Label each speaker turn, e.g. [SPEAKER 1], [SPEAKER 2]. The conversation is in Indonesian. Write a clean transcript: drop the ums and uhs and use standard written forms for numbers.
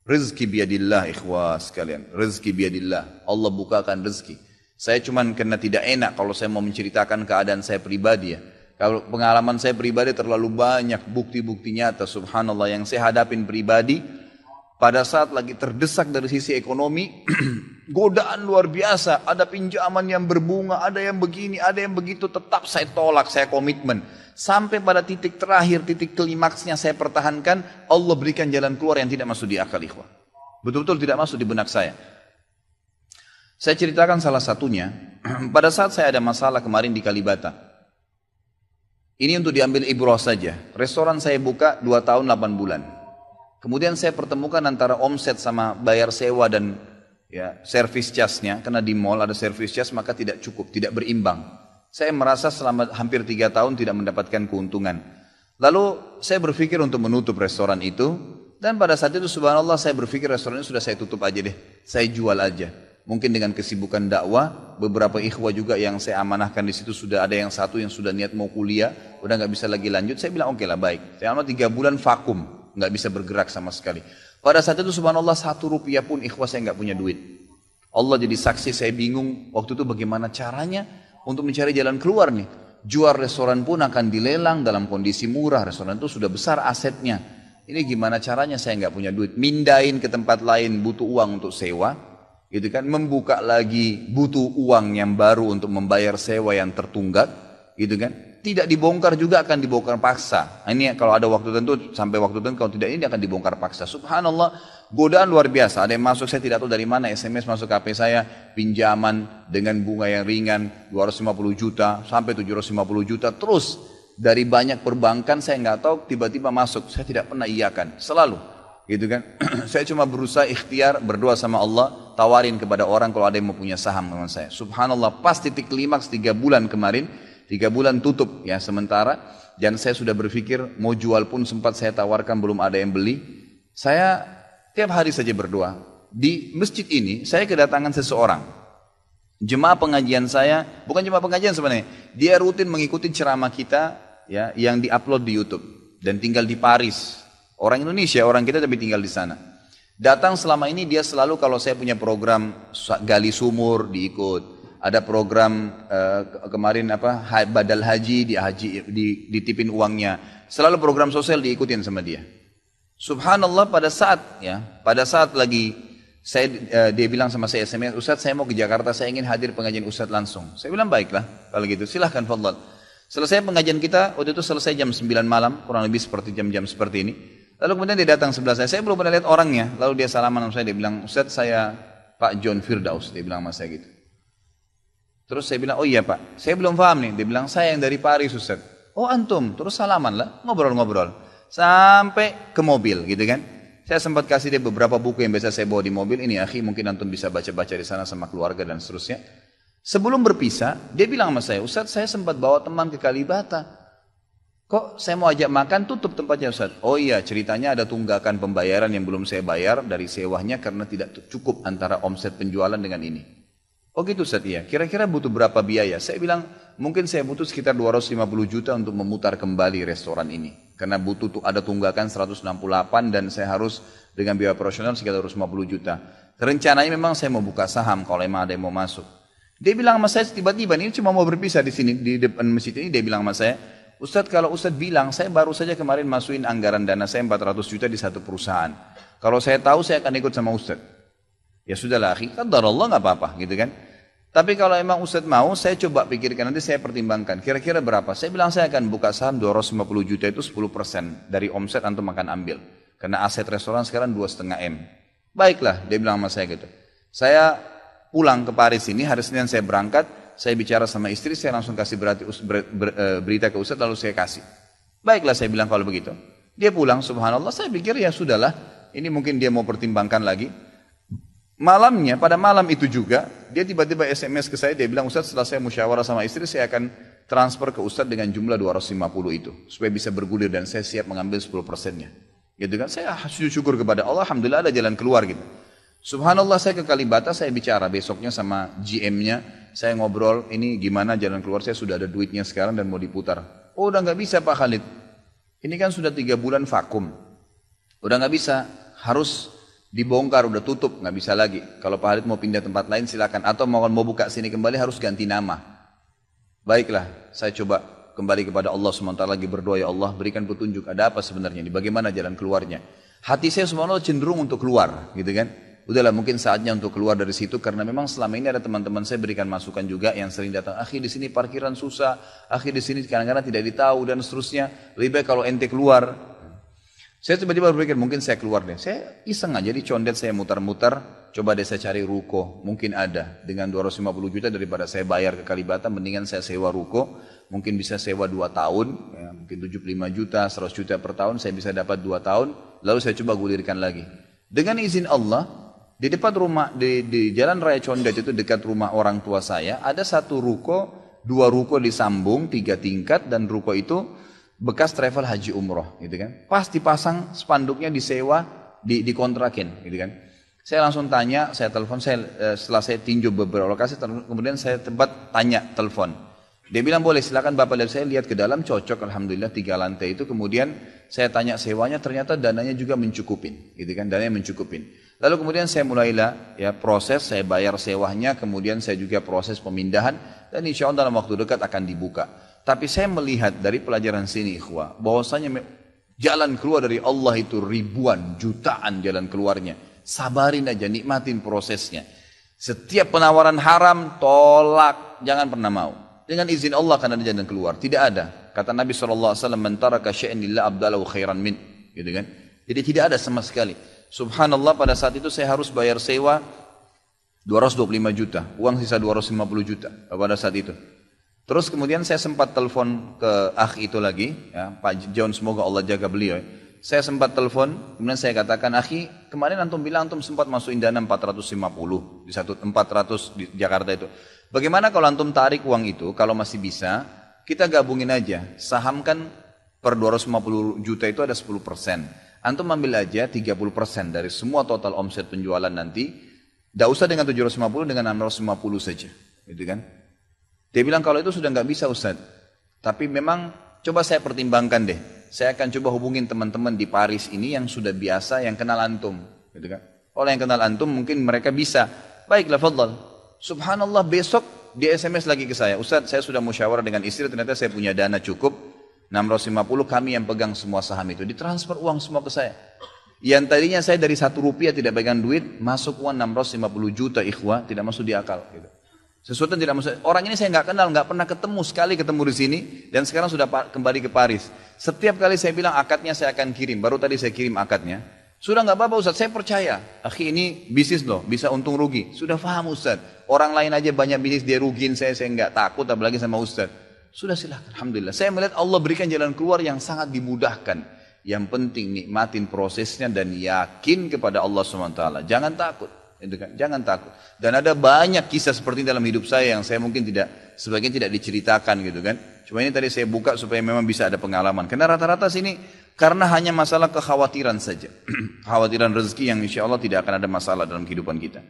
[SPEAKER 1] Rezeki biadillah ikhwas sekalian. Rezeki biadillah. Allah bukakan rezeki. Saya cuman karena tidak enak kalau saya mau menceritakan keadaan saya pribadi ya. Kalau pengalaman saya pribadi terlalu banyak bukti-bukti nyata subhanallah yang saya hadapin pribadi. Pada saat lagi terdesak dari sisi ekonomi, godaan luar biasa. Ada pinjaman yang berbunga, ada yang begini, ada yang begitu. Tetap saya tolak, saya komitmen. Sampai pada titik terakhir, titik klimaksnya saya pertahankan. Allah berikan jalan keluar yang tidak masuk di akal ikhwah. Betul-betul tidak masuk di benak saya. Saya ceritakan salah satunya. Pada saat saya ada masalah kemarin di Kalibata. Ini untuk diambil ibrah saja. Restoran saya buka 2 tahun 8 bulan. Kemudian saya pertemukan antara omset sama bayar sewa dan ya, service charge-nya. Karena di mall ada service charge maka tidak cukup, tidak berimbang. Saya merasa selama hampir 3 tahun tidak mendapatkan keuntungan. Lalu saya berpikir untuk menutup restoran itu. Dan pada saat itu subhanallah saya berpikir restoran itu sudah saya tutup aja deh. Saya jual aja. Mungkin dengan kesibukan dakwah, beberapa ikhwah juga yang saya amanahkan di situ sudah ada yang satu yang sudah niat mau kuliah, udah nggak bisa lagi lanjut. Saya bilang oke lah baik. Selama 3 bulan vakum, nggak bisa bergerak sama sekali. Pada saat itu subhanallah 1 rupiah pun ikhwah saya nggak punya duit. Allah jadi saksi saya bingung waktu itu bagaimana caranya untuk mencari jalan keluar nih. Jual restoran pun akan dilelang dalam kondisi murah. Restoran itu sudah besar asetnya. Ini gimana caranya saya nggak punya duit. Mindahin ke tempat lain butuh uang untuk sewa. Gitu kan, membuka lagi butuh uang yang baru untuk membayar sewa yang tertunggak, gitu kan. Tidak dibongkar juga akan dibongkar paksa. Nah, ini kalau ada waktu tentu sampai waktu tentu, kalau tidak ini akan dibongkar paksa. Subhanallah, godaan luar biasa. Ada yang masuk saya tidak tahu dari mana SMS masuk ke HP saya, pinjaman dengan bunga yang ringan 250 juta sampai 750 juta terus dari banyak perbankan saya nggak tahu tiba-tiba masuk. Saya tidak pernah iyakan, selalu. Gitu kan. Saya cuma berusaha ikhtiar berdoa sama Allah, tawarin kepada orang kalau ada yang mau punya saham dengan saya. Subhanallah, pas titik klimaks 3 bulan kemarin, 3 bulan tutup ya sementara, dan saya sudah berpikir mau jual pun sempat saya tawarkan belum ada yang beli. Saya tiap hari saja berdoa. Di masjid ini saya kedatangan seseorang. Jemaah pengajian saya, bukan jemaah pengajian sebenarnya, dia rutin mengikuti ceramah kita ya yang diupload di YouTube dan tinggal di Paris. Orang Indonesia, orang kita tapi tinggal di sana. Datang selama ini dia selalu kalau saya punya program gali sumur diikut. Ada program kemarin badal haji, ditipin uangnya. Selalu program sosial diikutin sama dia. Subhanallah pada saat lagi dia bilang sama saya SMS, Ustadz saya mau ke Jakarta, saya ingin hadir pengajian Ustadz langsung. Saya bilang baiklah kalau gitu silahkan fadhal. Selesai pengajian kita, waktu itu selesai jam 9 malam, kurang lebih seperti jam-jam seperti ini. Lalu kemudian dia datang sebelah saya belum pernah lihat orangnya. Lalu dia salaman sama saya, dia bilang, Ustadz saya Pak John Firdaus, dia bilang sama saya gitu. Terus saya bilang, oh iya Pak, saya belum paham nih. Dia bilang, saya yang dari Paris Ustadz. Oh antum, terus salaman lah, ngobrol-ngobrol. Sampai ke mobil gitu kan. Saya sempat kasih dia beberapa buku yang biasa saya bawa di mobil. Ini akhi mungkin antum bisa baca-baca di sana sama keluarga dan seterusnya. Sebelum berpisah, dia bilang sama saya, Ustadz saya sempat bawa teman ke Kalibata. Kok saya mau ajak makan tutup tempatnya Ustaz? Oh iya ceritanya ada tunggakan pembayaran yang belum saya bayar dari sewanya karena tidak cukup antara omset penjualan dengan ini. Oh gitu Ustaz iya. Kira-kira butuh berapa biaya? Saya bilang mungkin saya butuh sekitar 250 juta untuk memutar kembali restoran ini. Karena butuh ada tunggakan 168 dan saya harus dengan biaya operasional sekitar 250 juta. Rencananya memang saya mau buka saham kalau memang ada yang mau masuk. Dia bilang sama saya tiba-tiba ini cuma mau berpisah di sini di depan masjid ini dia bilang sama saya, Ustadz kalau Ustadz bilang, saya baru saja kemarin masukin anggaran dana saya 400 juta di satu perusahaan. Kalau saya tahu saya akan ikut sama Ustadz. Ya sudahlah akhi, qadar Allah nggak apa-apa gitu kan. Tapi kalau emang Ustadz mau, saya coba pikirkan nanti saya pertimbangkan. Kira-kira berapa? Saya bilang saya akan buka saham 250 juta itu 10% dari omset antum akan ambil. Karena aset restoran sekarang 2,5 M. Baiklah, dia bilang sama saya gitu. Saya pulang ke Paris ini, hari Senin saya berangkat. Saya bicara sama istri, saya langsung kasih berita ke Ustadz lalu saya kasih. Baiklah saya bilang kalau begitu. Dia pulang subhanallah, saya pikir ya sudahlah. Ini mungkin dia mau pertimbangkan lagi. Malamnya, pada malam itu juga, dia tiba-tiba SMS ke saya, dia bilang Ustadz setelah saya musyawarah sama istri, saya akan transfer ke Ustadz dengan jumlah 250 itu. Supaya bisa bergulir dan saya siap mengambil 10%-nya. Gitu kan, saya sujud syukur kepada Allah, alhamdulillah ada jalan keluar gitu. Subhanallah saya ke Kalibata, saya bicara besoknya sama GM-nya. Saya ngobrol, ini gimana jalan keluar, saya sudah ada duitnya sekarang dan mau diputar. Oh udah gak bisa Pak Khalid. Ini kan sudah 3 bulan vakum. Udah gak bisa, harus Dibongkar, udah tutup, nggak bisa lagi. Kalau Pak Halid mau pindah tempat lain silakan. Atau mau buka sini kembali harus ganti nama. Baiklah, saya coba kembali kepada Allah SWT lagi berdoa, ya Allah berikan petunjuk, ada apa sebenarnya ini, bagaimana jalan keluarnya. Hati saya subhanallah cenderung untuk keluar, gitu kan. Udahlah mungkin saatnya untuk keluar dari situ, karena memang selama ini ada teman-teman saya berikan masukan juga yang sering datang, akhi di sini parkiran susah, akhi di sini kadang-kadang tidak ditahu dan seterusnya, lebih baik kalau ente keluar. Saya tiba-tiba berpikir mungkin saya keluar deh, saya iseng aja di condet saya mutar-mutar, coba deh saya cari ruko, mungkin ada dengan 250 juta daripada saya bayar ke Kalibata, mendingan saya sewa ruko, mungkin bisa sewa 2 tahun, ya, mungkin 75 juta, 100 juta per tahun, saya bisa dapat 2 tahun, lalu saya coba gulirkan lagi. Dengan izin Allah, di depan rumah, di Jalan Raya Condet itu dekat rumah orang tua saya, ada satu ruko, 2 ruko disambung, 3 tingkat, dan ruko itu bekas travel haji umroh, gitu kan. Pas dipasang spanduknya disewa, dikontrakin, gitu kan. Saya langsung tanya, saya telepon, setelah saya tinjau beberapa lokasi, kemudian saya telepon. Dia bilang boleh, silakan Bapak lihat, saya lihat ke dalam, cocok, alhamdulillah 3 lantai itu. Kemudian saya tanya sewanya, ternyata dananya juga mencukupin, gitu kan, dananya mencukupin. Lalu kemudian saya mulailah ya proses, saya bayar sewanya, kemudian saya juga proses pemindahan, dan insya Allah dalam waktu dekat akan dibuka. Tapi saya melihat dari pelajaran sini ikhwah, bahwasanya jalan keluar dari Allah itu ribuan, jutaan jalan keluarnya. Sabarin aja, nikmatin prosesnya. Setiap penawaran haram, tolak, jangan pernah mau. Dengan izin Allah akan ada jalan keluar. Tidak ada. Kata Nabi SAW, "Man taraka syai'an lillah abdalahu khairan min." Gitu kan? Jadi tidak ada sama sekali. Subhanallah, pada saat itu saya harus bayar sewa 225 juta. Uang sisa 250 juta pada saat itu. Terus kemudian saya sempat telepon ke akhi itu lagi, ya, Pak John, semoga Allah jaga beliau. Saya sempat telepon, kemudian saya katakan, akhi, kemarin antum bilang antum sempat masukin dana 450 di 400 di Jakarta itu. Bagaimana kalau antum tarik uang itu, kalau masih bisa, kita gabungin aja. Saham kan per 250 juta itu ada 10%. Antum ambil aja 30% dari semua total omset penjualan nanti. Tidak usah dengan 750, dengan 650 saja. Gitu kan? Dia bilang kalau itu sudah nggak bisa Ustaz. Tapi memang coba saya pertimbangkan deh. Saya akan coba hubungin teman-teman di Paris ini yang sudah biasa, yang kenal antum. Gitu kan? Kalau yang kenal antum mungkin mereka bisa. Baiklah, fadhal. Subhanallah, besok dia SMS lagi ke saya. Ustaz, saya sudah musyawarah dengan istri, ternyata saya punya dana cukup. 650, kami yang pegang semua saham itu. Ditransfer uang semua ke saya. Yang tadinya saya dari 1 rupiah tidak pegang duit, masuk uang 650 juta ikhwah, tidak masuk di akal. Gitu. Sesuatu yang tidak masuk. Orang ini saya nggak kenal, nggak pernah ketemu, sekali ketemu di sini, dan sekarang sudah kembali ke Paris. Setiap kali saya bilang akadnya saya akan kirim, baru tadi saya kirim akadnya. Sudah nggak apa-apa Ustaz, saya percaya. Akhi, ini bisnis loh, bisa untung rugi. Sudah paham Ustaz. Orang lain aja banyak bisnis dia rugiin saya nggak takut, apalagi sama Ustaz. Sudah silakan, alhamdulillah. Saya melihat Allah berikan jalan keluar yang sangat dimudahkan. Yang penting nikmatin prosesnya dan yakin kepada Allah SWT. Jangan takut, gitu kan? Jangan takut. Dan ada banyak kisah seperti dalam hidup saya yang saya mungkin sebagian tidak diceritakan, gitu kan? Cuma ini tadi saya buka supaya memang bisa ada pengalaman. Karena rata-rata sini karena hanya masalah kekhawatiran saja, kekhawatiran rezeki yang insya Allah tidak akan ada masalah dalam kehidupan kita.